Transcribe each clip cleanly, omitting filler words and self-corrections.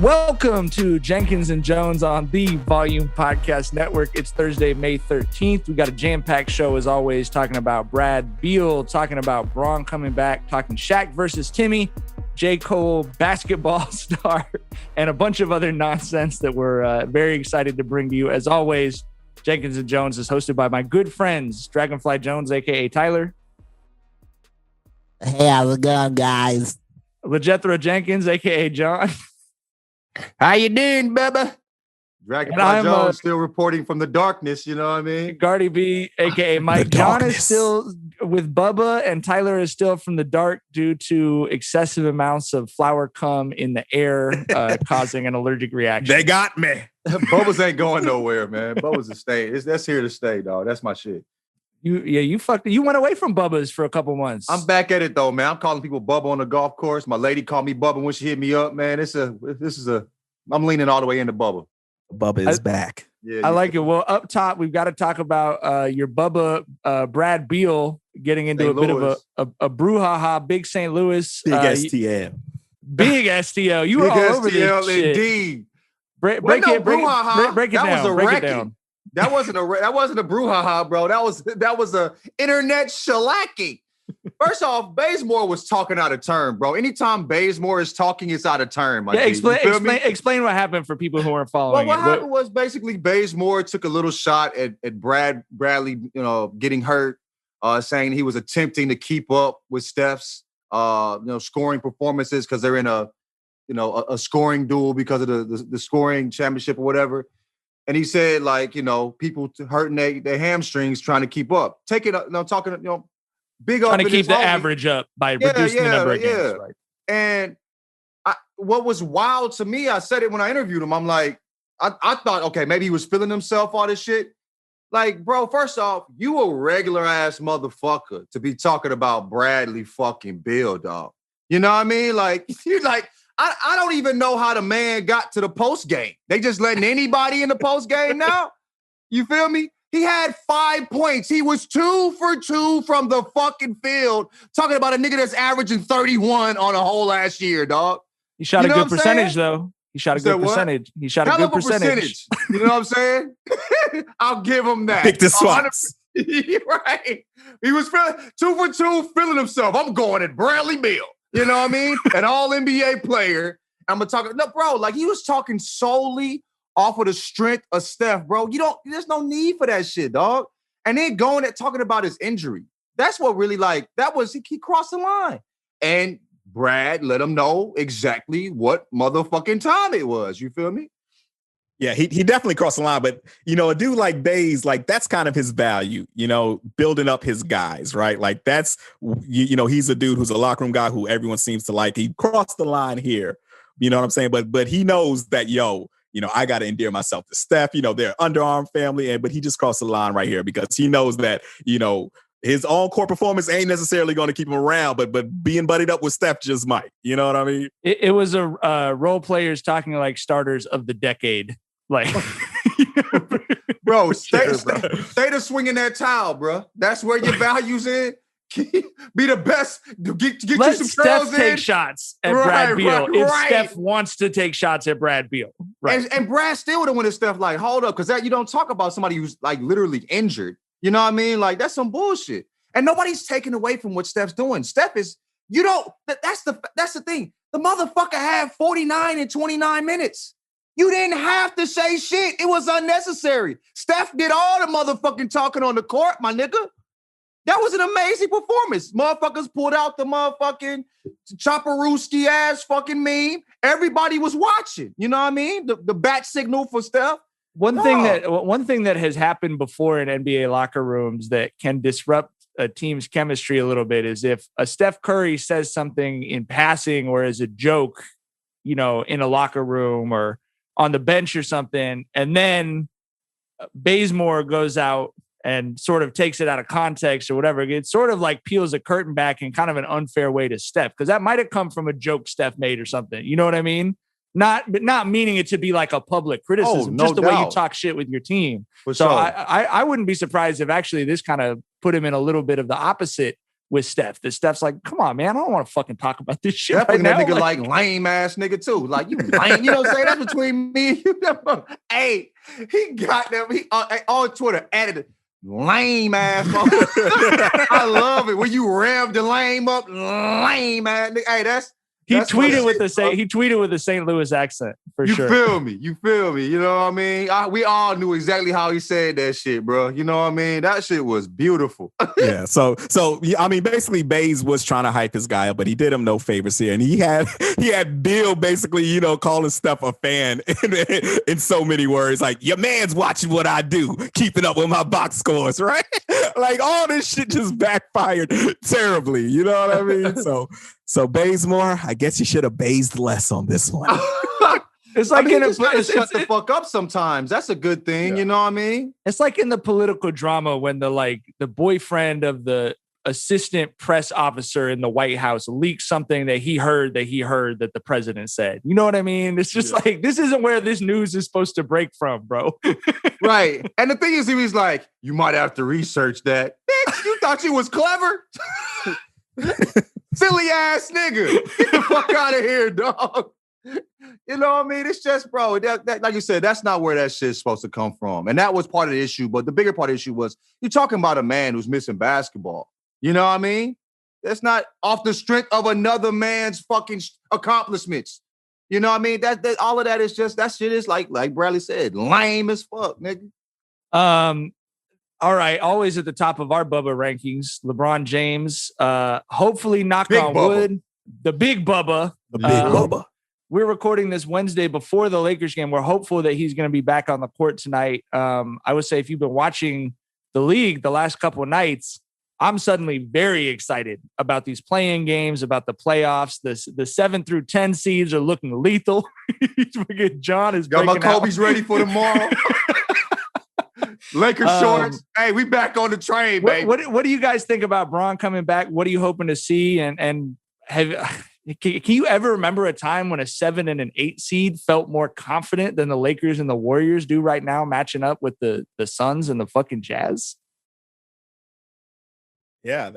Welcome to Jenkins and Jonez on the Volume Podcast Network. It's Thursday, May 13th. We got a jam-packed show as always, talking about Brad Beal, talking about Braun coming back, talking Shaq versus Timmy, J. Cole, basketball star, and a bunch of other nonsense that we're very excited to bring to you. As always, Jenkins and Jonez is hosted by my good friends, Dragonfly Jones, a.k.a. Tyler. Hey, how's it going, guys? LeJethro Jenkins, a.k.a. John. How you doing, Bubba? Dragonfly Jones still reporting from the darkness, you know what I mean? Gardy B, a.k.a. Mike. John is still with Bubba, and Tyler is still from the dark due to excessive amounts of flower cum in the air, causing an allergic reaction. They got me. Bubba's ain't going nowhere, man. Bubba's a stay. That's here to stay, dog. That's my shit. You went away from Bubba's for a couple months. I'm back at it though, man. I'm calling people Bubba on the golf course. My lady called me Bubba when she hit me up, man. I'm leaning all the way into Bubba. Bubba is back. Yeah, I like it. Well, up top, we've got to talk about your Bubba, Brad Beal, getting into bit of a brouhaha. Big St. Louis, big STL, big STL. You were all over this shit. Indeed. Break it down. That wasn't a brouhaha, bro. That was a internet shellacking. First off, Bazemore was talking out of turn, bro. Anytime Bazemore is talking, it's out of turn. Explain what happened for people who aren't following. Well, what happened was basically Bazemore took a little shot at Bradley, getting hurt, saying he was attempting to keep up with Steph's, scoring performances because they're in a scoring duel because of the scoring championship or whatever. And he said, people hurting their hamstrings trying to keep up. Big up. Trying to keep the average up by reducing the number of games. Right? And what was wild to me, I said it when I interviewed him. I'm like, I thought, okay, maybe he was feeling himself, all this shit. Like, bro, first off, you a regular ass motherfucker to be talking about Bradley fucking Beal, dog. You know what I mean? Like, you like, I don't even know how the man got to the post game. They just letting anybody in the post game now. You feel me? He had 5 points. He was 2 for 2 from the fucking field. Talking about a nigga that's averaging 31 on a whole last year, dog. He shot a good percentage, though. He shot a good percentage. He shot a good percentage. You know what I'm saying? I'll give him that. Pick the swaps. Right. He was 2 for 2, feeling himself. I'm going at Bradley Beal. You know what I mean? An all-NBA player. I'm going to talk. No, bro, like he was talking solely off of the strength of Steph, bro. There's no need for that shit, dog. And then going at talking about his injury. That's what really he crossed the line. And Brad let him know exactly what motherfucking time it was. You feel me? Yeah, he definitely crossed the line. But, a dude like Baze, that's kind of his value, building up his guys, right? Like that's, he's a dude who's a locker room guy who everyone seems to like. He crossed the line here. You know what I'm saying? But he knows that, I got to endear myself to Steph. They're underarm family, but he just crossed the line right here because he knows that, his on-court performance ain't necessarily going to keep him around, but being buddied up with Steph just might. You know what I mean? It was a role players talking like starters of the decade. Like, bro, stay to swinging that towel, bro. That's where your values in. Be the best. Get you some Steph take shots at Brad Beal if Steph wants to take shots at Brad Beal. Right. And Brad still would have wanted Steph like, hold up, because that you don't talk about somebody who's like literally injured. You know what I mean? Like that's some bullshit. And nobody's taking away from what Steph's doing. Steph is, that's the thing. The motherfucker had 49 and 29 minutes. You didn't have to say shit. It was unnecessary. Steph did all the motherfucking talking on the court, my nigga. That was an amazing performance. Motherfuckers pulled out the motherfucking Chopperooski ass fucking meme. Everybody was watching. You know what I mean? The bat signal for Steph. One thing that has happened before in NBA locker rooms that can disrupt a team's chemistry a little bit is if a Steph Curry says something in passing or as a joke, in a locker room or on the bench or something, and then Bazemore goes out and sort of takes it out of context or whatever. It sort of like peels a curtain back in kind of an unfair way to Steph, because that might have come from a joke Steph made or something. You know what I mean? Not meaning it to be like a public criticism, just the way you talk shit with your team. I wouldn't be surprised if actually this kind of put him in a little bit of the opposite with Steph. That Steph's like, come on, man, I don't want to fucking talk about this shit Definitely right that now. nigga like lame ass nigga too. Like you lame, you know what I'm saying? That's between me and you. Hey, he got them. He on Twitter added it. Lame ass. I love it when you rev the lame up. Lame ass. Hey, he tweeted with the St. Louis accent for sure. You feel me? You know what I mean? We all knew exactly how he said that shit, bro. You know what I mean? That shit was beautiful. Yeah. So I mean, basically, Baze was trying to hype his guy up, but he did him no favors here, and he had Bill basically, you know, calling Steph a fan in so many words, like your man's watching what I do, keeping up with my box scores, right? Like all this shit just backfired terribly. You know what I mean? So Bazemore, I guess you should have bazed less on this one. It's like shut the fuck up sometimes. That's a good thing, you know what I mean? It's like in the political drama when the boyfriend of the assistant press officer in the White House leaked something that he heard that the president said. You know what I mean? It's just like, this isn't where this news is supposed to break from, bro. Right. And the thing is, he was like, you might have to research that. Bitch, you thought you was clever? Silly ass nigga. Get the fuck out of here, dog. You know what I mean? It's just, bro, that like you said, that's not where that shit's supposed to come from. And that was part of the issue. But the bigger part of the issue was you're talking about a man who's missing basketball. You know what I mean? That's not off the strength of another man's fucking accomplishments. You know what I mean? That all of that is just, that shit is like Bradley said, lame as fuck, nigga. All right, always at the top of our Bubba rankings, LeBron James. Hopefully, knock on wood, the big Bubba. The big Bubba. We're recording this Wednesday before the Lakers game. We're hopeful that he's going to be back on the court tonight. I would say if you've been watching the league the last couple of nights, I'm suddenly very excited about these play-in games, about the playoffs. The 7 through 10 seeds are looking lethal. John is got my Kobe's ready for tomorrow. Lakers shorts. Hey, we back on the train, baby. What do you guys think about Bron coming back? What are you hoping to see? And can you ever remember a time when a 7 and an 8 seed felt more confident than the Lakers and the Warriors do right now, matching up with the Suns and the fucking Jazz? Yeah,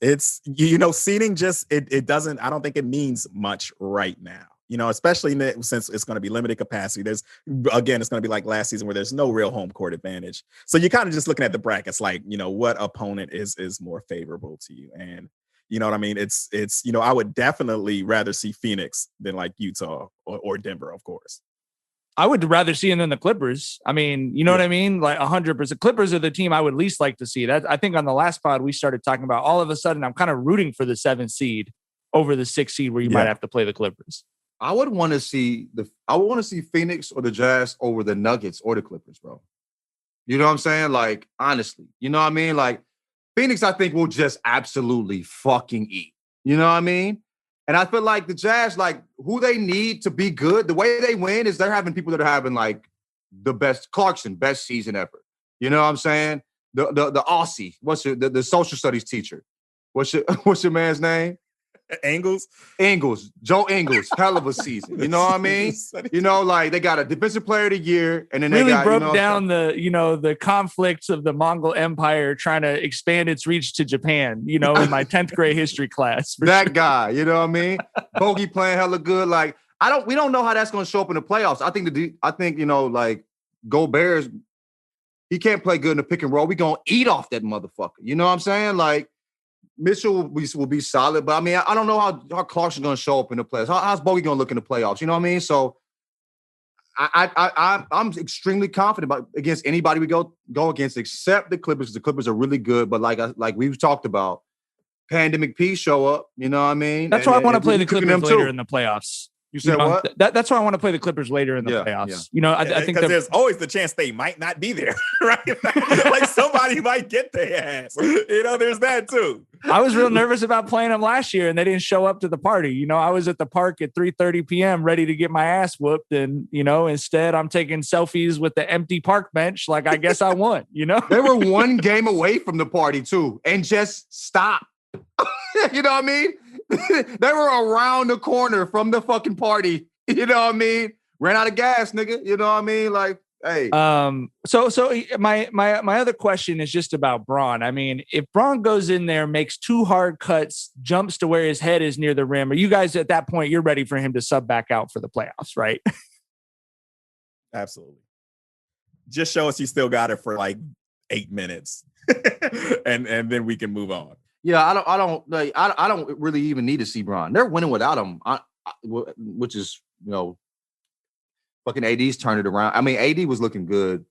it's you know, seeding just it doesn't, I don't think it means much right now. You know, especially since it's going to be limited capacity. It's going to be like last season where there's no real home court advantage. So you're kind of just looking at the brackets, like, you know, what opponent is more favorable to you. And you know what I mean? It's you know, I would definitely rather see Phoenix than like Utah or Denver, of course. I would rather see them than the Clippers. I mean, you know what I mean? Like 100%. Clippers are the team I would least like to see. That I think on the last pod we started talking about, all of a sudden I'm kind of rooting for the 7th seed over the 6th seed where you might have to play the Clippers. I would want to see Phoenix or the Jazz over the Nuggets or the Clippers, bro. You know what I'm saying? Like, honestly, you know what I mean? Like, Phoenix, I think, will just absolutely fucking eat. You know what I mean? And I feel like the Jazz, like, who they need to be good, the way they win is they're having people that are having, like, the best, Clarkson, best season ever. You know what I'm saying? The Aussie, the social studies teacher? What's your man's name? Ingles, Joe Ingles, hell of a season. You know what I mean? You know, like they got a defensive player of the year, and then really they got, broke down the conflicts of the Mongol Empire trying to expand its reach to Japan. You know, in my 10th grade history class. That guy, you know what I mean? Bogey playing hella good. Like we don't know how that's going to show up in the playoffs. I think you know, like Gobert's, he can't play good in the pick and roll. We gonna eat off that motherfucker. You know what I'm saying? Like. Mitchell will be solid, but I mean, I don't know how Clarkson's going to show up in the playoffs. How's Bogey going to look in the playoffs? You know what I mean? So I'm extremely confident against anybody we go against, except the Clippers. The Clippers are really good, but like we've talked about, Pandemic P show up. You know what I mean? That's why I want to play the Clippers later in the playoffs. You said what? That's why I want to play the Clippers later in the playoffs. Yeah. You know, I think there's always the chance they might not be there, right? Like somebody might get their ass. You know, there's that too. I was real nervous about playing them last year, and they didn't show up to the party. You know, I was at the park at 3:30 p.m. ready to get my ass whooped, and you know, instead I'm taking selfies with the empty park bench. Like, I guess I won. You know, they were one game away from the party too, and just stopped. You know what I mean? They were around the corner from the fucking party. You know what I mean? Ran out of gas, nigga. You know what I mean? Like, Hey, So my other question is just about Braun. I mean, if Braun goes in there, makes 2 hard cuts, jumps to where his head is near the rim, are you guys at that point, you're ready for him to sub back out for the playoffs, right? Absolutely. Just show us you still got it for like 8 minutes, and then we can move on. yeah, I don't really even need to see Braun. They're winning without him, which is fucking AD's turned it around. I mean, AD was looking good.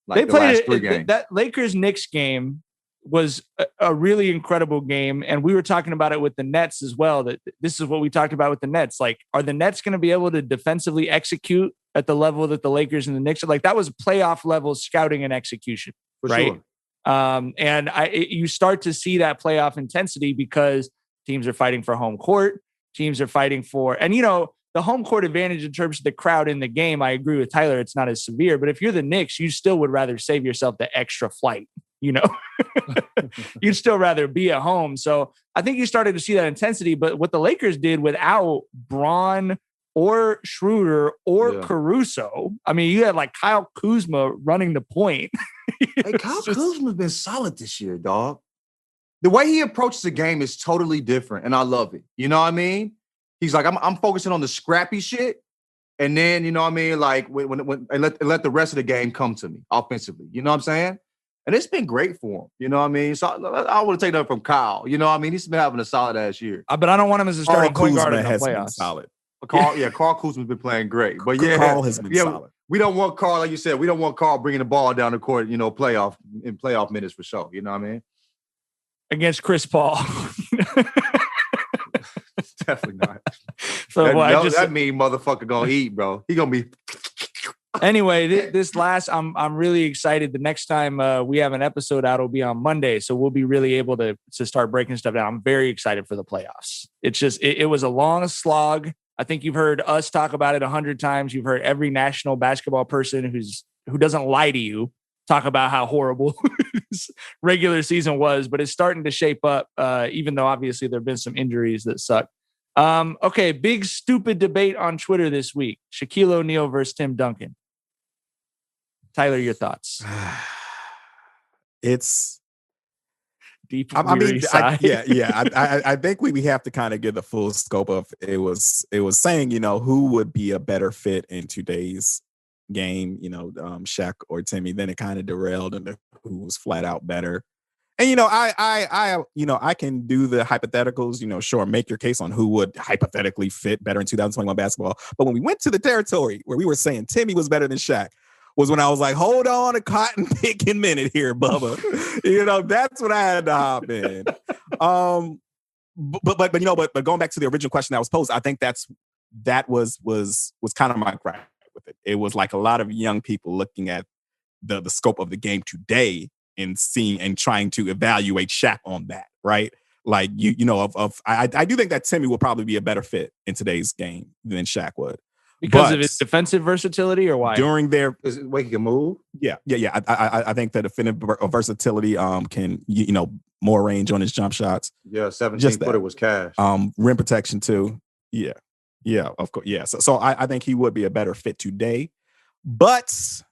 Like They the last played 3 games. that Lakers-Knicks game was a really incredible game. And we were talking about it with the Nets as well, that this is what we talked about with the Nets. Like, are the Nets going to be able to defensively execute at the level that the Lakers and the Knicks are? Like, that was playoff level scouting and execution, For right? sure. And you start to see that playoff intensity because teams are fighting for home court. Teams are fighting for, and the home court advantage in terms of the crowd in the game. I agree with Tyler. It's not as severe, but if you're the Knicks, you still would rather save yourself the extra flight, you'd still rather be at home. So I think you started to see that intensity, but what the Lakers did without Braun or Schroeder or Caruso, I mean, you had like Kyle Kuzma running the point. Hey, Kyle Kuzma's been solid this year, dog. The way he approaches the game is totally different, and I love it. You know what I mean? He's like, I'm focusing on the scrappy shit, and then like when and let the rest of the game come to me offensively. You know what I'm saying? And it's been great for him. You know what I mean? So I want to take that from Kyle. You know what I mean? He's been having a solid ass year. But I don't want him as a starting point guard in the has playoffs. been solid. Carl Kuzma's been playing great. But Carl has been solid. We don't want Carl, like you said, we don't want Carl bringing the ball down the court, playoff minutes for sure. You know what I mean? Against Chris Paul. Definitely not. So that mean motherfucker gonna eat, bro. He gonna be. Anyway, this last, I'm really excited. The next time we have an episode out, it'll be on Monday, so we'll be really able to start breaking stuff down. I'm very excited for the playoffs. It's just it was a long slog. I think you've heard us talk about it 100 times. You've heard every national basketball person who doesn't lie to you talk about how horrible this regular season was, but it's starting to shape up, even though obviously there have been some injuries that suck. Okay, big stupid debate on Twitter this week. Shaquille O'Neal versus Tim Duncan. Tyler, your thoughts? It's deep. I mean, I think we have to kind of give the full scope of it. Was saying, who would be a better fit in today's game, Shaq or Timmy. Then it kind of derailed into who was flat out better. And I can do the hypotheticals, sure, make your case on who would hypothetically fit better in 2021 basketball. But when we went to the territory where we were saying Timmy was better than Shaq, was when I was like, hold on a cotton picking minute here, Bubba. That's what I had to hop in. But going back to the original question that was posed, I think that was kind of my gripe with it. It was like a lot of young people looking at the scope of the game today and seeing and trying to evaluate Shaq on that, right? Like I do think that Timmy will probably be a better fit in today's game than Shaq would. Because of his defensive versatility, or why? During their way he can move. Yeah. I think that defensive versatility can more range on his jump shots. Yeah, 17-footer was cash. Rim protection too. Yeah, of course. Yeah. So I think he would be a better fit today. But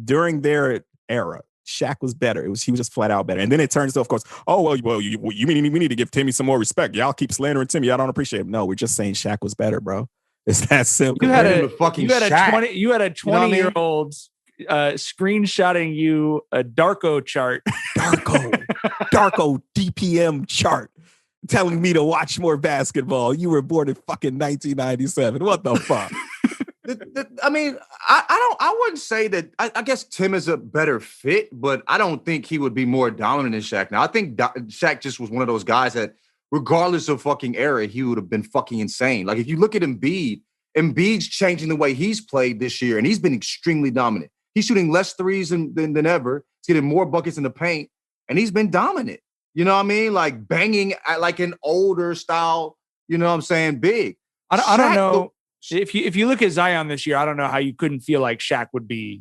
during their era, Shaq was better. He was just flat out better. And then it turns to, of course, you mean we need to give Timmy some more respect. Y'all keep slandering Timmy. I don't appreciate him. No, we're just saying Shaq was better, bro. It's that simple. You had a 20-year-old screenshotting you a Darko chart. Darko DPM chart telling me to watch more basketball. You were born in fucking 1997. What the fuck? I mean, I wouldn't say that. I guess Tim is a better fit, but I don't think he would be more dominant than Shaq. Now, I think Shaq just was one of those guys that, regardless of fucking era, he would have been fucking insane. Like, if you look at Embiid's changing the way he's played this year, and he's been extremely dominant. He's shooting less threes than ever. He's getting more buckets in the paint, and he's been dominant. You know what I mean? Like, banging at like an older style, you know what I'm saying, big. I don't know. If you look at Zion this year, I don't know how you couldn't feel like Shaq would be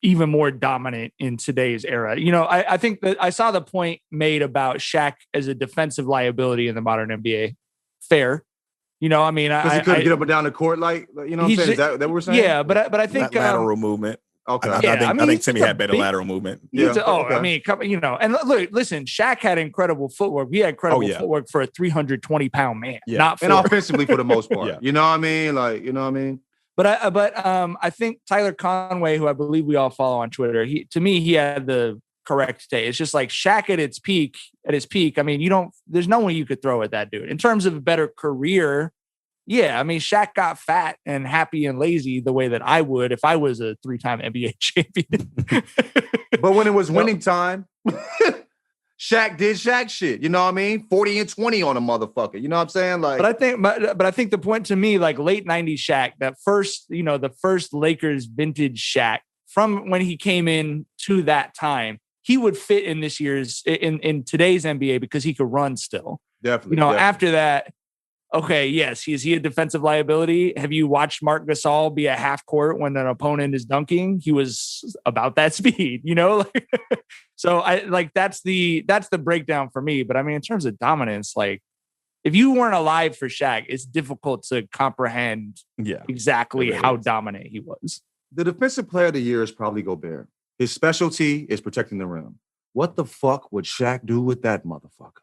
even more dominant in today's era. I think that I saw the point made about Shaq as a defensive liability in the modern NBA. Fair. You know, I mean, because he couldn't get up and down the court, like you know what I'm saying? Is that what we're saying? Yeah, but I think that lateral movement. Okay. I think Timmy had better lateral movement. Yeah. I mean, you know, and look, listen, Shaq had incredible footwork. He had incredible footwork for a 320-pound man. Yeah. And offensively for the most part. Yeah. You know what I mean? Like, you know what I mean? But I think Tyler Conway, who I believe we all follow on Twitter, he had the correct take. It's just like Shaq at his peak. I mean, there's no one you could throw at that dude. In terms of a better career, yeah, I mean, Shaq got fat and happy and lazy the way that I would if I was a 3-time NBA champion. But when it was winning time, Shaq did Shaq shit. You know what I mean? 40 and 20 on a motherfucker. You know what I'm saying? Like, but I think the point to me, like late 90s Shaq, that first, you know, the first Lakers vintage Shaq from when he came in to that time, he would fit in this year's in today's NBA because he could run still. Definitely. You know, after that. Okay, yes. Is he a defensive liability? Have you watched Marc Gasol be at half court when an opponent is dunking? He was about that speed, you know? So that's the breakdown for me. But I mean, in terms of dominance, like if you weren't alive for Shaq, it's difficult to comprehend exactly how dominant he was. The defensive player of the year is probably Gobert. His specialty is protecting the rim. What the fuck would Shaq do with that motherfucker?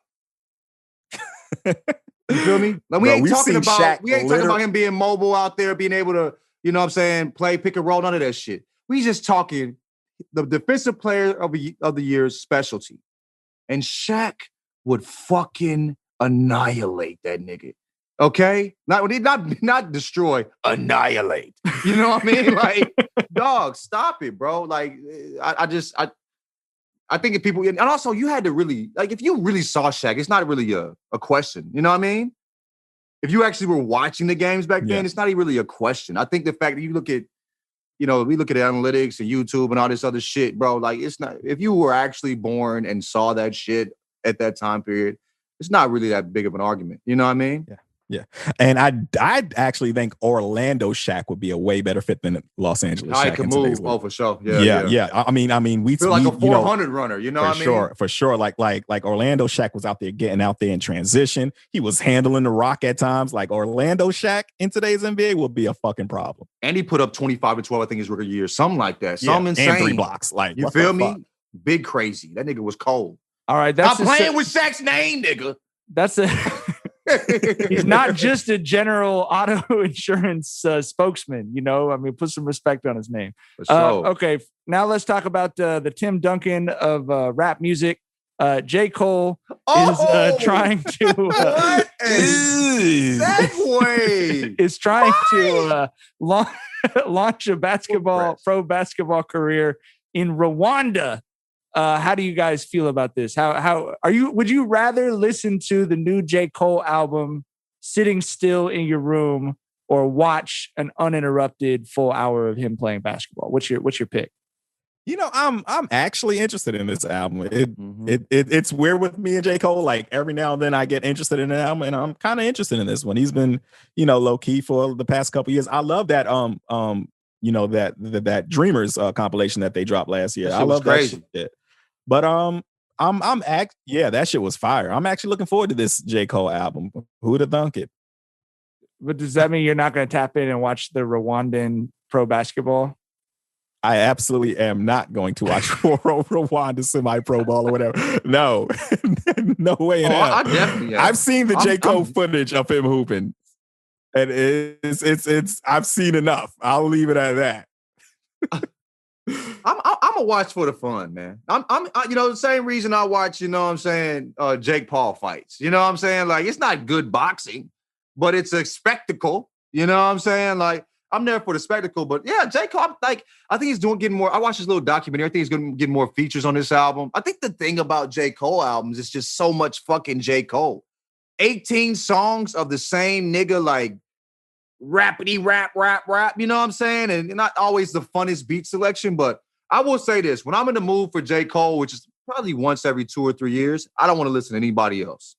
You feel me? Like we ain't talking about him being mobile out there, being able to, you know what I'm saying, play, pick and roll, none of that shit. We just talking the defensive player of the year's specialty. And Shaq would fucking annihilate that nigga. Okay? Not destroy, annihilate. You know what I mean? Like, dog, stop it, bro. Like, I think if people, and also you had to really, like, if you really saw Shaq, it's not really a question. You know what I mean? If you actually were watching the games back then, it's not even really a question. I think the fact that you look at, you know, we look at analytics and YouTube and all this other shit, bro, like it's not, if you were actually born and saw that shit at that time period, it's not really that big of an argument. You know what I mean? Yeah. Yeah. And I actually think Orlando Shaq would be a way better fit than Los Angeles Shaq. I can move. Oh, for sure. Yeah. I mean, we feel like a 400 runner, you know what I mean? For sure. Like Orlando Shaq was out there getting out there in transition. He was handling the rock at times. Like Orlando Shaq in today's NBA would be a fucking problem. And he put up 25 and 12, I think, his rookie year. Something like that. Something insane. And 3 blocks. Like, you feel me? Big crazy. That nigga was cold. All right. Stop playing with Shaq's name, nigga. He's not just a general auto insurance spokesman, you know. I mean, put some respect on his name. Okay, now let's talk about the Tim Duncan of rap music. J. Cole is trying to segue. Is trying to launch a pro basketball career in Rwanda. How do you guys feel about this? How are you? Would you rather listen to the new J. Cole album sitting still in your room or watch an uninterrupted full hour of him playing basketball? What's your pick? You know, I'm actually interested in this album. It's weird with me and J. Cole. Like every now and then I get interested in an album, and I'm kind of interested in this one. He's been, you know, low key for the past couple of years. I love that you know, that Dreamers compilation that they dropped last year. I love that shit. But that shit was fire. I'm actually looking forward to this J. Cole album. Who'd have thunk it? But does that mean you're not going to tap in and watch the Rwandan pro basketball? I absolutely am not going to watch Rwanda semi-pro ball or whatever. No, no way in hell. I definitely am. I've seen the J. Cole footage of him hooping, and it's I've seen enough. I'll leave it at that. I'm a watch for the fun, man. I'm you know, the same reason I watch, you know what I'm saying, Jake Paul fights. You know what I'm saying? Like, it's not good boxing, but it's a spectacle. You know what I'm saying? Like, I'm there for the spectacle, but yeah, J. Cole, I think he's getting more. I watched this little documentary. I think he's going to get more features on this album. I think the thing about J. Cole albums is just so much fucking J. Cole. 18 songs of the same nigga, like, rappity rap. You know what I'm saying? And not always the funnest beat selection, but I will say this. When I'm in the mood for J. Cole, which is probably once every 2 or 3 years, I don't want to listen to anybody else.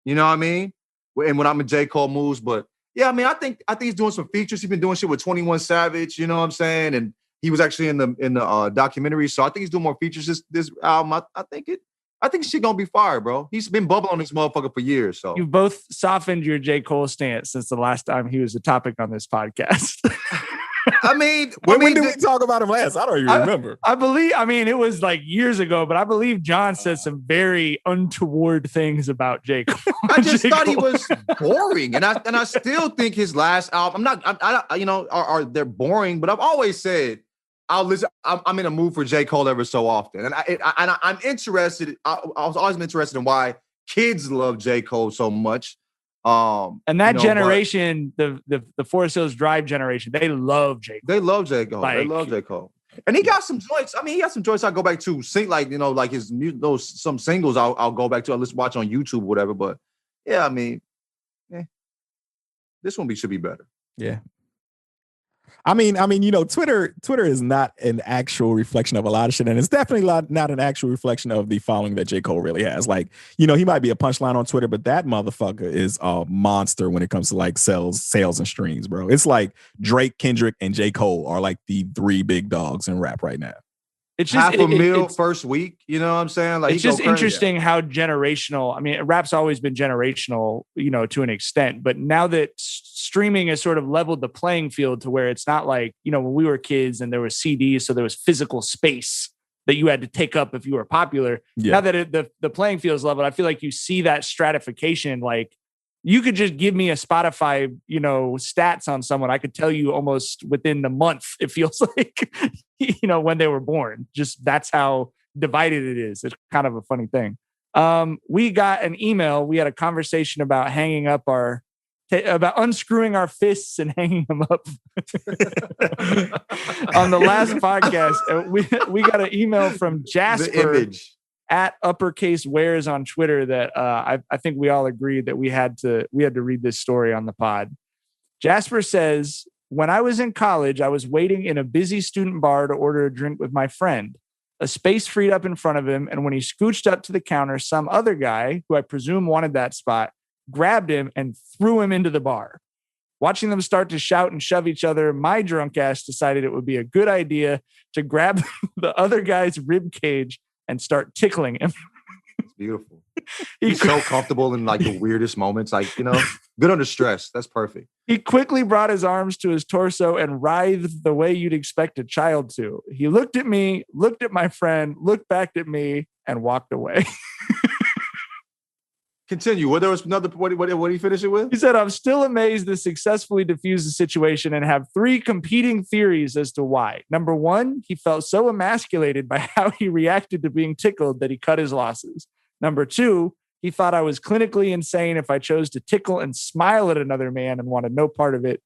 You know what I mean? And when I'm in J. Cole moods, but yeah, I mean, I think he's doing some features. He's been doing shit with 21 Savage, you know what I'm saying? And he was actually in the documentary. So I think he's doing more features this album. I think I think shit gonna be fire, bro. He's been bubbling on this motherfucker for years. So You've both softened your J. Cole stance since the last time he was a topic on this podcast. I mean, when did we talk about him last? I don't even remember. I believe, it was like years ago, but I believe John said some very untoward things about J. Cole. I just thought he was boring, and I still think his last album. They're boring, but I've always said I'll listen. I'm in a mood for J. Cole every so often, and I'm interested. I was always interested in why kids love J. Cole so much. And that generation, the Forest Hills Drive generation, they love J. Cole. They love J. Cole. They love J. Cole. And he got some joints. I mean, he got some joints I go back to. Sing like his some singles I'll go back to. I'll watch on YouTube or whatever. But yeah, I mean, this one should be better. Yeah. I mean, Twitter is not an actual reflection of a lot of shit, and it's definitely not an actual reflection of the following that J. Cole really has. Like, he might be a punchline on Twitter, but that motherfucker is a monster when it comes to like sales and streams, bro. It's like Drake, Kendrick, and J. Cole are like the three big dogs in rap right now. It's just $500,000 first week. You know what I'm saying? Like, it's just interesting how generational. I mean, rap's always been generational, to an extent. But now that streaming has sort of leveled the playing field to where it's not like, when we were kids and there was CDs, so there was physical space that you had to take up if you were popular. Yeah. Now that the playing field is leveled, I feel like you see that stratification. Like, you could just give me a Spotify, stats on someone. I could tell you almost within the month, it feels like, when they were born. Just that's how divided it is. It's kind of a funny thing. We got an email. We had a conversation about hanging up about unscrewing our fists and hanging them up on the last podcast. We got an email from Jasper at uppercase wears on Twitter that I think we all agreed that we had to read this story on the pod. Jasper says, when I was in college, I was waiting in a busy student bar to order a drink with my friend. A space freed up in front of him, and when he scooched up to the counter, some other guy, who I presume wanted that spot, grabbed him and threw him into the bar. Watching them start to shout and shove each other, my drunk ass decided it would be a good idea to grab the other guy's rib cage and start tickling him. It's beautiful. He's so comfortable in like the weirdest moments, like, good under stress. That's perfect. He quickly brought his arms to his torso and writhed the way you'd expect a child to. He looked at me, looked at my friend, looked back at me, and walked away. Continue. What did he finish it with? He said, I'm still amazed to successfully diffuse the situation and have three competing theories as to why. Number one, he felt so emasculated by how he reacted to being tickled that he cut his losses. Number two, he thought I was clinically insane if I chose to tickle and smile at another man and wanted no part of it.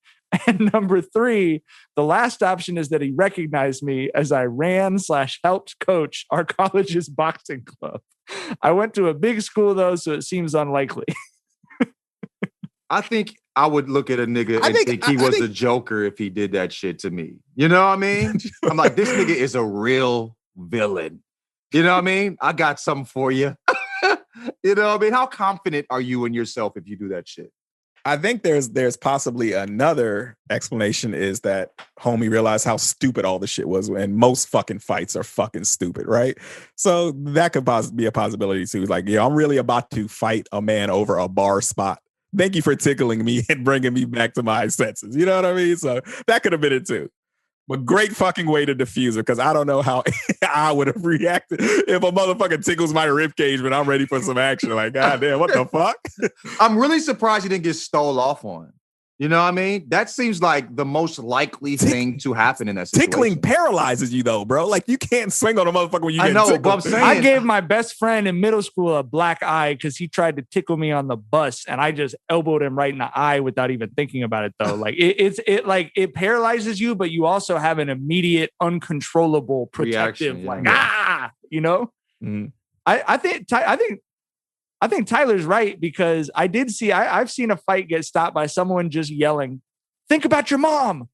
And number three, the last option is that he recognized me as I ran/helped coach our college's boxing club. I went to a big school, though, so it seems unlikely. I think I would look at a nigga and think he was a joker if he did that shit to me. You know what I mean? I'm like, this nigga is a real villain. You know what I mean? I got something for you. You know what I mean? How confident are you in yourself if you do that shit? I think there's possibly another explanation is that homie realized how stupid all the shit was, and most fucking fights are fucking stupid, right? So that could be a possibility too. Like, yeah, I'm really about to fight a man over a bar spot. Thank you for tickling me and bringing me back to my senses. You know what I mean? So that could have been it too. But great fucking way to diffuse it, because I don't know how I would have reacted if a motherfucker tickles my ribcage when I'm ready for some action. Like, God damn, what the fuck? I'm really surprised you didn't get stole off on. You know what I mean? That seems like the most likely thing to happen in that situation. Tickling paralyzes you, though, bro. Like, you can't swing on a motherfucker when you get tickled. But I'm saying, I gave my best friend in middle school a black eye because he tried to tickle me on the bus, and I just elbowed him right in the eye without even thinking about it, though. Like, it paralyzes you, but you also have an immediate, uncontrollable, protective, reaction, Mm-hmm. I think Tyler's right, because I've seen a fight get stopped by someone just yelling, "Think about your mom."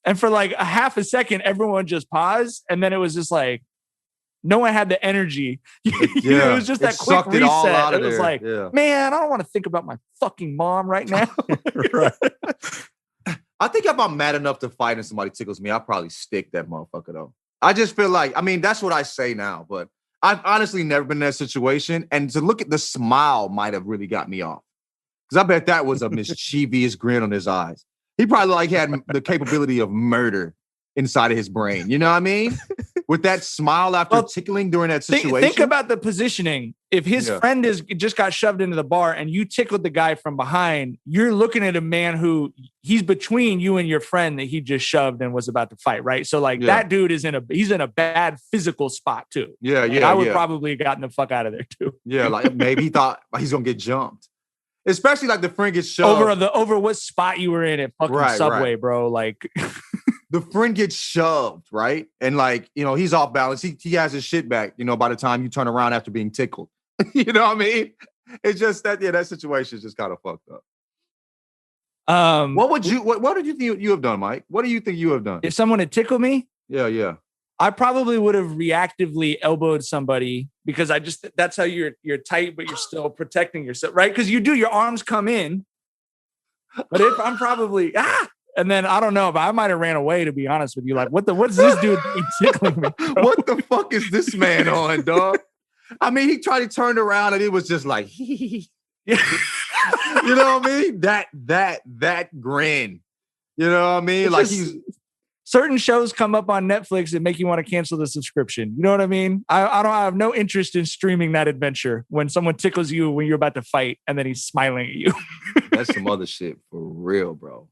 And for like a half a second, everyone just paused. And then it was just like, no one had the energy. It was just that quick reset. It was like, man, I don't want to think about my fucking mom right now. Right. I think if I'm mad enough to fight and somebody tickles me, I'll probably stick that motherfucker though. I just feel like, I mean, that's what I say now, but I've honestly never been in that situation. And to look at the smile might have really got me off. Because I bet that was a mischievous grin on his eyes. He probably like had the capability of murder inside of his brain. You know what I mean? With that smile after tickling during that situation. Think about the positioning. If his friend just got shoved into the bar and you tickled the guy from behind, you're looking at a man who he's between you and your friend that he just shoved and was about to fight, right? So like that dude is he's in a bad physical spot too. Yeah, and I would probably have gotten the fuck out of there too. Yeah, like maybe he thought he's gonna get jumped. Especially like the friend gets shoved. Over what spot you were in at fucking Subway, bro. Like the friend gets shoved, right? And like, he's off balance. He has his shit back, by the time you turn around after being tickled. You know what I mean? It's just that situation is just kind of fucked up. What did you think you have done, Mike? What do you think you have done? If someone had tickled me? Yeah. I probably would have reactively elbowed somebody because that's how you're tight, but you're still protecting yourself, right? Because your arms come in. But if I'm probably, and then I don't know, but I might have ran away, to be honest with you. Like, what's this dude tickling me? Bro? What the fuck is this man on, dog? I mean, he tried to turn around and it was just like, you know what I mean? That grin. You know what I mean? It's like certain shows come up on Netflix that make you want to cancel the subscription. You know what I mean? I have no interest in streaming that adventure when someone tickles you when you're about to fight and then he's smiling at you. That's some other shit for real, bro.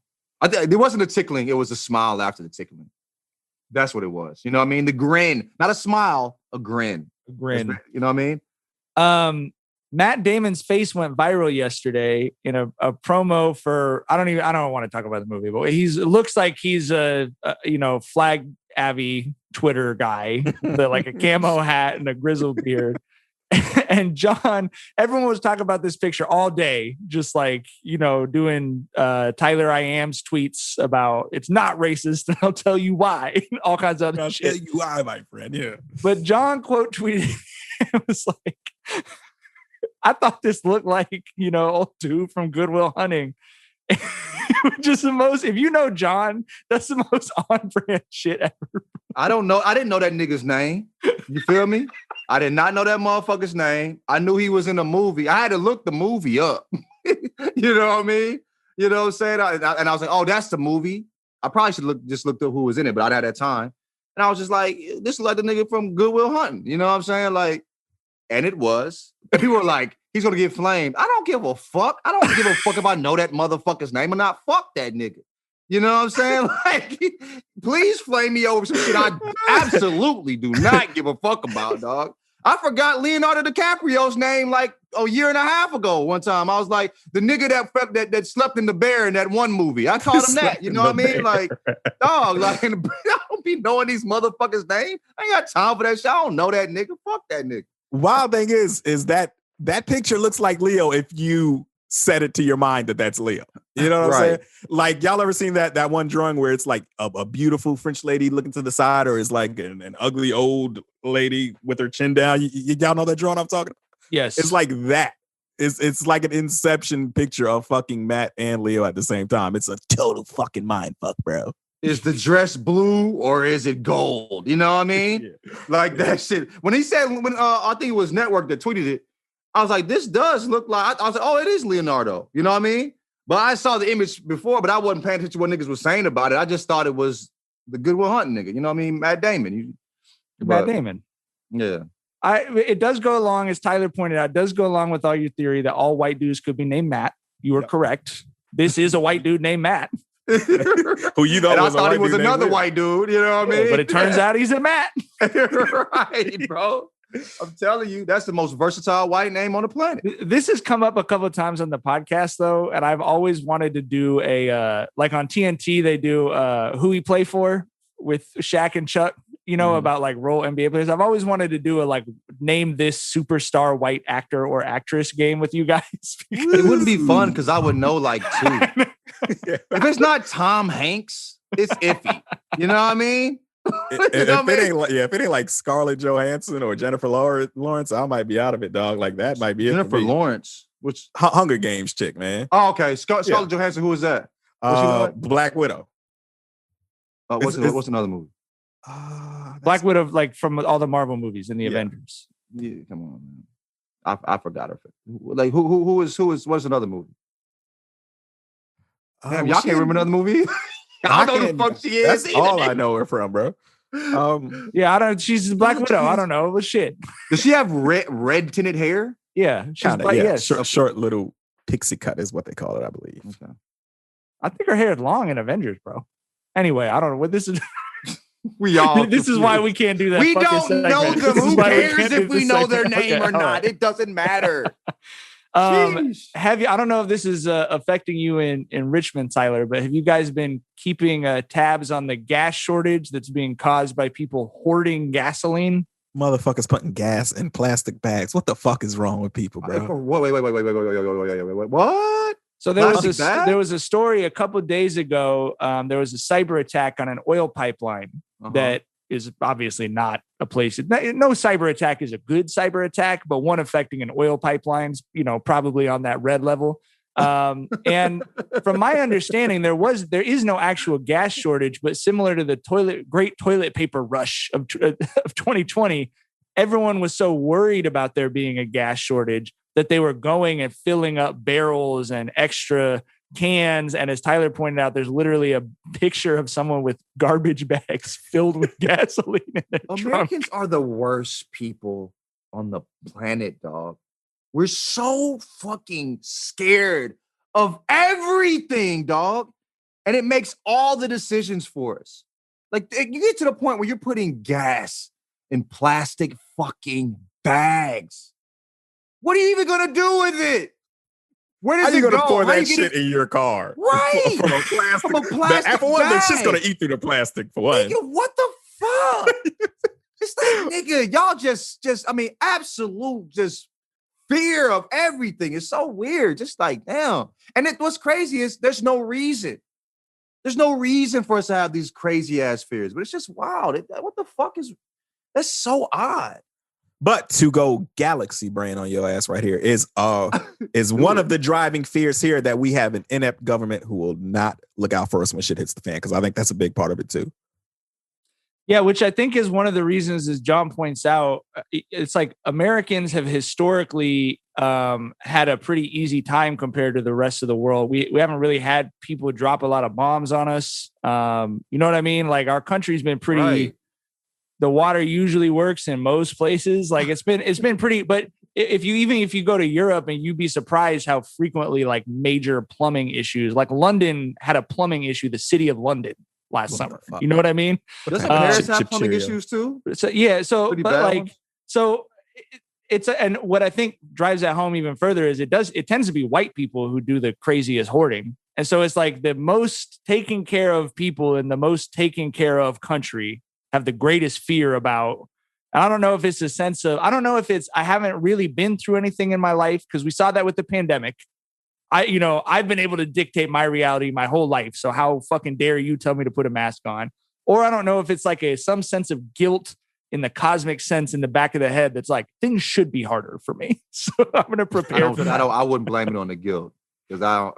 There wasn't a tickling. It was a smile after the tickling. That's what it was. You know what I mean? The grin, not a smile, a grin. A grin. You know what I mean? Matt Damon's face went viral yesterday in a promo for, I don't want to talk about the movie, but it looks like he's a Flag Avi Twitter guy, like a camo hat and a grizzled beard. And John, everyone was talking about this picture all day, just like, doing Tyler I Am's tweets about it's not racist and I'll tell you why. All kinds of other shit. I'll tell you why, my friend. Yeah. But John quote tweeted, it was like, I thought this looked like, old dude from Good Will Hunting. Just the most, if you know John, that's the most on-brand shit ever. I don't know. I didn't know that nigga's name. You feel me? I did not know that motherfucker's name. I knew he was in a movie. I had to look the movie up. You know what I mean? You know what I'm saying? And I was like, oh, that's the movie. I probably should just looked up who was in it, but I had that time. And I was just like, this is like the nigga from Good Will Hunting. You know what I'm saying? Like, and it was. And people were like, he's going to get flamed. I don't give a fuck. I don't give a fuck if I know that motherfucker's name or not. Fuck that nigga. You know what I'm saying? Like, please flame me over some shit I absolutely do not give a fuck about, dog. I forgot Leonardo DiCaprio's name like a year and a half ago one time. I was like, the nigga that slept in the bear in that one movie. I called him that. You know what I mean? Like, dog, like, I don't be knowing these motherfuckers' names. I ain't got time for that shit. I don't know that nigga. Fuck that nigga. Wild thing is that picture looks like Leo if you set it to your mind that that's Leo. You know what I'm saying? Like, y'all ever seen that one drawing where it's like a beautiful French lady looking to the side, or it's like an ugly old lady with her chin down? Y'all know that drawing I'm talking about? Yes. It's like that. It's like an Inception picture of fucking Matt and Leo at the same time. It's a total fucking mind fuck, bro. Is the dress blue or is it gold? You know what I mean? Yeah. Like that shit. When he said, I think it was Network that tweeted it, I was like, this does look like, I was like, oh, it is Leonardo. You know what I mean? But I saw the image before, but I wasn't paying attention to what niggas was saying about it. I just thought it was the Good Will Hunting nigga. You know what I mean? Matt Damon. Matt Damon. Yeah. It does go along, as Tyler pointed out, it does go along with all your theory that all white dudes could be named Matt. You are correct. This is a white dude named Matt. Who you thought I thought he was another white dude, you know what I mean? But it turns out he's a Matt. Right, bro. I'm telling you, that's the most versatile white name on the planet. This has come up a couple of times on the podcast, though, and I've always wanted to do a like on TNT, they do Who We Play For with Shaq and Chuck, about like role NBA players. I've always wanted to do a like name this superstar white actor or actress game with you guys. It wouldn't be fun because I would know like two. If it's not Tom Hanks, it's iffy. You know what I mean? If it ain't like Scarlett Johansson or Jennifer Lawrence, I might be out of it, dog. Like that might be Jennifer Lawrence, which Hunger Games chick, man. Oh, okay. Scarlett Johansson. Who is that? Black Widow. What's another movie? Black Widow, like from all the Marvel movies and the Avengers. Yeah, come on, man. I forgot her. Like who is what's another movie? Damn, y'all can't remember another movie? I don't know who the fuck she is. That's all I know her from, bro. Yeah, I don't. She's Black Widow. I don't know, but shit. Does she have red tinted hair? Yeah, she's Kinda, black. yeah. Yes. Short little pixie cut is what they call it, I believe. Okay. I think her hair is long in Avengers, bro. Anyway, I don't know what this is. We all. This is why we can't do that. We fucking don't know segment. them. This is Who why we cares can't if do we this know their segment. name Okay, or not? all right. It doesn't matter. Have you? I don't know if this is affecting you in Richmond, Tyler, but have you guys been keeping tabs on the gas shortage that's being caused by people hoarding gasoline? Motherfuckers putting gas in plastic bags. What the fuck is wrong with people, bro? Wait. What? So there was a story a couple of days ago. There was a cyber attack on an oil pipeline that is obviously not a place. No cyber attack is a good cyber attack, but one affecting an oil pipelines, probably on that red level. And from my understanding, there is no actual gas shortage, but similar to the great toilet paper rush of 2020, everyone was so worried about there being a gas shortage that they were going and filling up barrels and extra cans. And as Tyler pointed out, there's literally a picture of someone with garbage bags filled with gasoline in their Americans trunk. are the worst people on the planet, dog. We're so fucking scared of everything, dog. And it makes all the decisions for us. Like, you get to the point where you're putting gas in plastic fucking bags. What are you even going to do with it? Where does How you it gonna go? pour How that you shit in your car? Right. From a plastic. From a plastic For one, it's just bag. gonna eat through the plastic for one. Nigga, what the fuck? It's like, nigga, y'all just, absolute just fear of everything. It's so weird. Just like, damn. And what's crazy is there's no reason. There's no reason for us to have these crazy ass fears, but it's just wild. What the fuck that's so odd. But to go galaxy brain on your ass right here is one of the driving fears here that we have an inept government who will not look out for us when shit hits the fan. Because I think that's a big part of it too. Yeah, which I think is one of the reasons, as John points out, it's like Americans have historically had a pretty easy time compared to the rest of the world. We haven't really had people drop a lot of bombs on us. You know what I mean? Like our country's been pretty. Right. The water usually works in most places. Like it's been pretty. But if you go to Europe, and you'd be surprised how frequently like major plumbing issues, like London had a plumbing issue. The city of London. Last summer, you know what I mean? Doesn't Paris have plumbing issues too? So yeah, and what I think drives that home even further is it tends to be white people who do the craziest hoarding, and so it's like the most taken care of people in the most taken care of country have the greatest fear about. I don't know if it's a sense of I haven't really been through anything in my life because we saw that with the pandemic. I've been able to dictate my reality my whole life. So how fucking dare you tell me to put a mask on? Or I don't know if it's like some sense of guilt in the cosmic sense in the back of the head that's like, things should be harder for me. So I'm going to prepare for that. I wouldn't blame it on the guilt because I don't.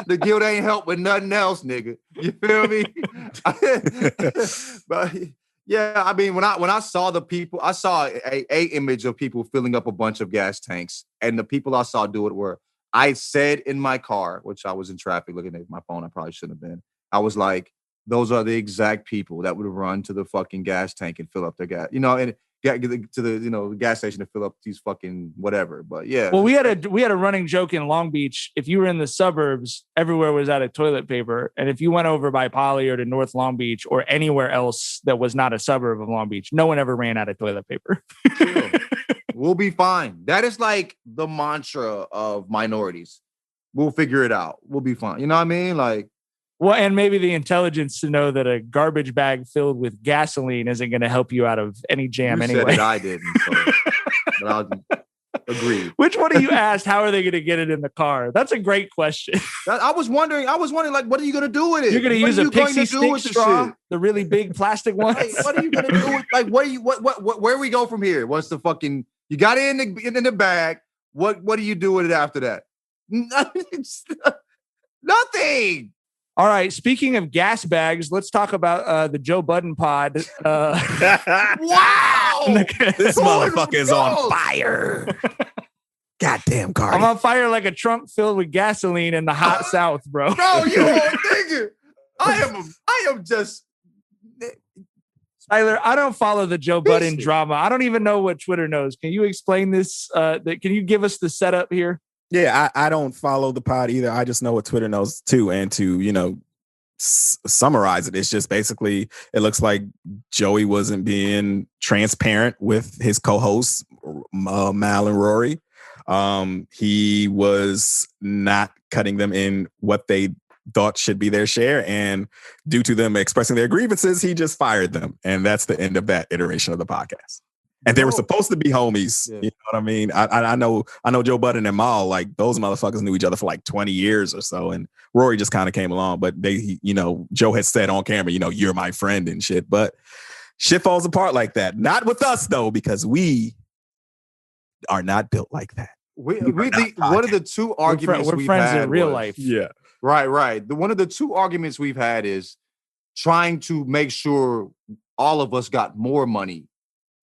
The guilt ain't help with nothing else, nigga. You feel me? But yeah, I mean, when I saw the people, I saw a image of people filling up a bunch of gas tanks, and the people I saw do it were. I said in my car, which I was in traffic looking at my phone, I probably shouldn't have been. I was like, those are the exact people that would run to the fucking gas tank and fill up their gas, and get to the gas station to fill up these fucking whatever. But yeah. Well, we had a running joke in Long Beach. If you were in the suburbs, everywhere was out of toilet paper. And if you went over by Poly or to North Long Beach or anywhere else that was not a suburb of Long Beach, no one ever ran out of toilet paper. We'll be fine. That is like the mantra of minorities. We'll figure it out. We'll be fine. You know what I mean? Like, well, and maybe the intelligence to know that a garbage bag filled with gasoline isn't going to help you out of any jam anyway. Said it, I didn't. So, but I'll agree. Which one of you asked? How are they going to get it in the car? That's a great question. I was wondering, like, what are you going to do with it? You're going to use a pixie stick straw, the really big plastic one. Like, what are you going to do with? Like, where we go from here? What's the fucking? You got it in the bag. What do you do with it after that? Nothing. All right. Speaking of gas bags, let's talk about the Joe Budden pod. Wow! This motherfucker is on fire. Goddamn, Cardi. I'm on fire like a trunk filled with gasoline in the hot South, bro. Bro, you are thinking. I am just. Tyler, I don't follow the Joe Budden drama. I don't even know what Twitter knows. Can you explain this? Can you give us the setup here? Yeah, I don't follow the pod either. I just know what Twitter knows too. And to, summarize it, it's just basically, it looks like Joey wasn't being transparent with his co-hosts, Mal and Rory. He was not cutting them in what they thought should be their share. And due to them expressing their grievances, he just fired them. And that's the end of that iteration of the podcast. And they were supposed to be homies. Yeah. You know what I mean? I know Joe Budden and Mal, like those motherfuckers knew each other for like 20 years or so. And Rory just kind of came along, but Joe had said on camera, you're my friend and shit, but shit falls apart like that. Not with us though, because we are not built like that. One of the two arguments we're friends in real life. Yeah. Right. One of the two arguments we've had is trying to make sure all of us got more money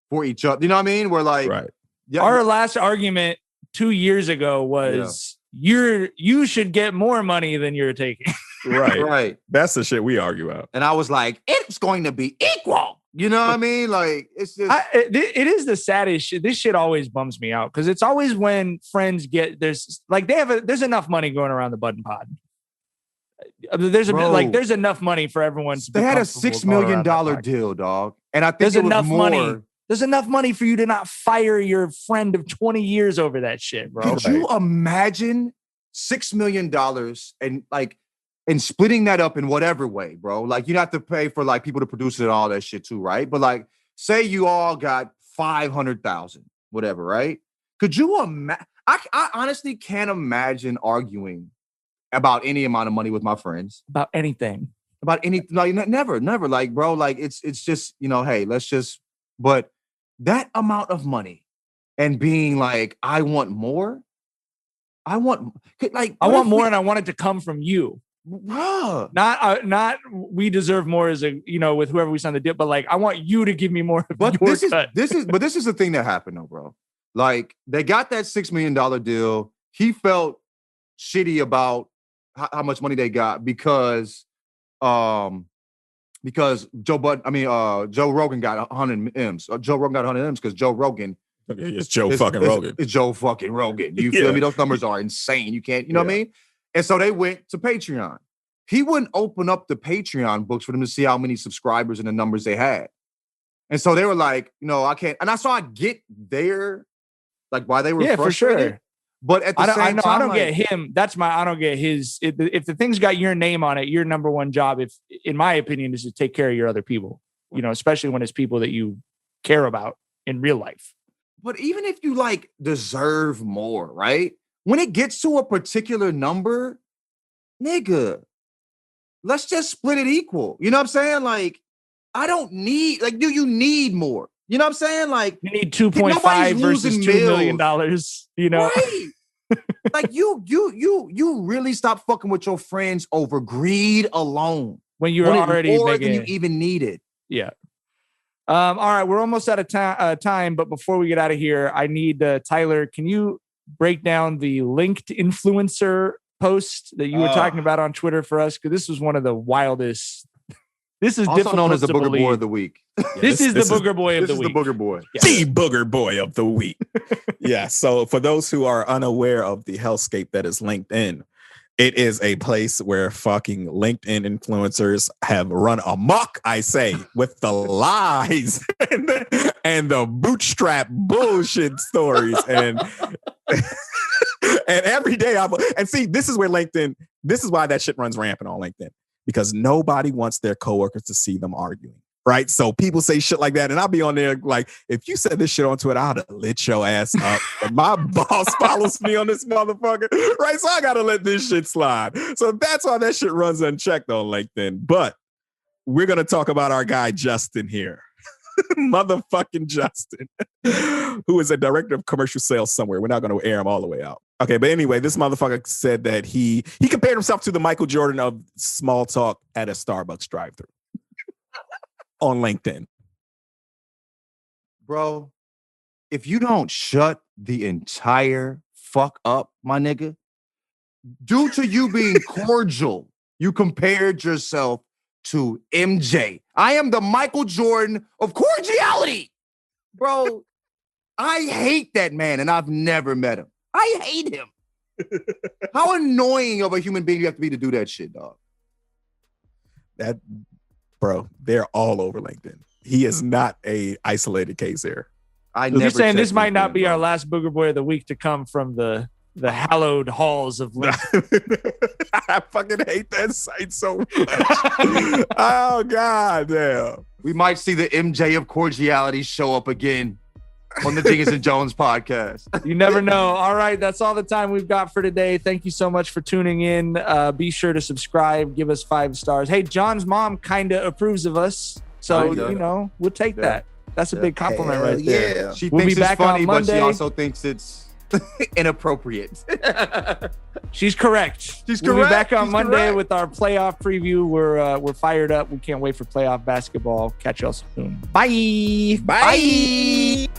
for each other. You know what I mean? We're like, right. Yeah, our last argument 2 years ago was you should get more money than you're taking. Right. That's the shit we argue about. And I was like, it's going to be equal. You know what I mean? Like, it's just... it is the saddest shit. This shit always bums me out because it's always when friends there's enough money going around the Budden pod. There's enough money for everyone to They had a $6 million deal, dog. And I think there's enough money. There's enough money for you to not fire your friend of 20 years over that shit, bro. Could you imagine $6 million and splitting that up in whatever way, bro? Like, you have to pay for like people to produce it and all that shit too, right? But like, say you all got 500,000, whatever, right? Could you imagine? I honestly can't imagine arguing about any amount of money with my friends. About anything. About anything. Like, never. Like, bro, like it's just, hey, let's just, but that amount of money and being like, I want more. I want more and I want it to come from you. Bruh. Not we deserve more as with whoever we signed the deal, but like I want you to give me more. But this is the thing that happened though, bro. Like they got that $6 million deal. He felt shitty about how much money they got because Joe Rogan got 100 M's. Joe Rogan got 100 M's because Joe Rogan. It's Joe fucking Rogan. It's Joe fucking Rogan. You feel me? Those numbers are insane. You can't, what I mean? And so they went to Patreon. He wouldn't open up the Patreon books for them to see how many subscribers and the numbers they had. And so they were like, I can't. And I get there, like why they were frustrated. For sure. But at the same time, I don't get him. I don't get his. If the thing's got your name on it, your number one job, in my opinion, is to take care of your other people. Especially when it's people that you care about in real life. But even if you deserve more, right? When it gets to a particular number, nigga, let's just split it equal. You know what I'm saying? Like, I don't need, do you need more? You know what I'm saying? Like, you need 2.5 versus $2 million, Right. Like you really stop fucking with your friends over greed alone. When you're already more than you even needed. Yeah. All right, we're almost out of time, but before we get out of here, I need Tyler, can you break down the linked influencer post that you were talking about on Twitter for us? Because this was one of the wildest. This is also known as the Booger Boy of the Week. This is the Booger Boy of the week. This is the Booger Boy. Yeah. The Booger Boy of the week. Yeah. So for those who are unaware of the hellscape that is LinkedIn, it is a place where fucking LinkedIn influencers have run amok, I say, with the lies and the bootstrap bullshit stories. And every day this is where LinkedIn, this is why that shit runs rampant on LinkedIn. Because nobody wants their coworkers to see them arguing, right? So people say shit like that, and I'll be on there like, if you said this shit on Twitter, I'd have lit your ass up. And my boss follows me on this motherfucker, right? So I gotta let this shit slide. So that's why that shit runs unchecked on LinkedIn. But we're gonna talk about our guy Justin here. motherfucking Justin, who is a director of commercial sales somewhere. We're not going to air him all the way out. Okay, but anyway, this motherfucker said that he compared himself to the Michael Jordan of small talk at a Starbucks drive-thru on LinkedIn. Bro, if you don't shut the entire fuck up, my nigga, due to you being cordial, you compared yourself to MJ. I am the Michael Jordan of cordiality. Bro, I hate that man, and I've never met him. I hate him. How annoying of a human being you have to be to do that shit, dog. That, bro, they're all over LinkedIn. He is not a isolated case here. You're saying this might not be our last Booger Boy of the week to come from the hallowed halls of LinkedIn. I fucking hate that site so much. Oh, God damn. We might see the MJ of cordiality show up again on the Jenkins Jonez podcast. You never know. All right, that's all the time we've got for today. Thank you so much for tuning in. Be sure to subscribe, give us 5 stars. Hey, John's mom kind of approves of us, so we'll take that. That's a big compliment right there. Yeah. She We'll thinks be it's back on funny, but Monday. she also thinks it's inappropriate. She's correct. We'll be back on Monday with our playoff preview. We're fired up. We can't wait for playoff basketball. Catch y'all soon. Bye. Bye.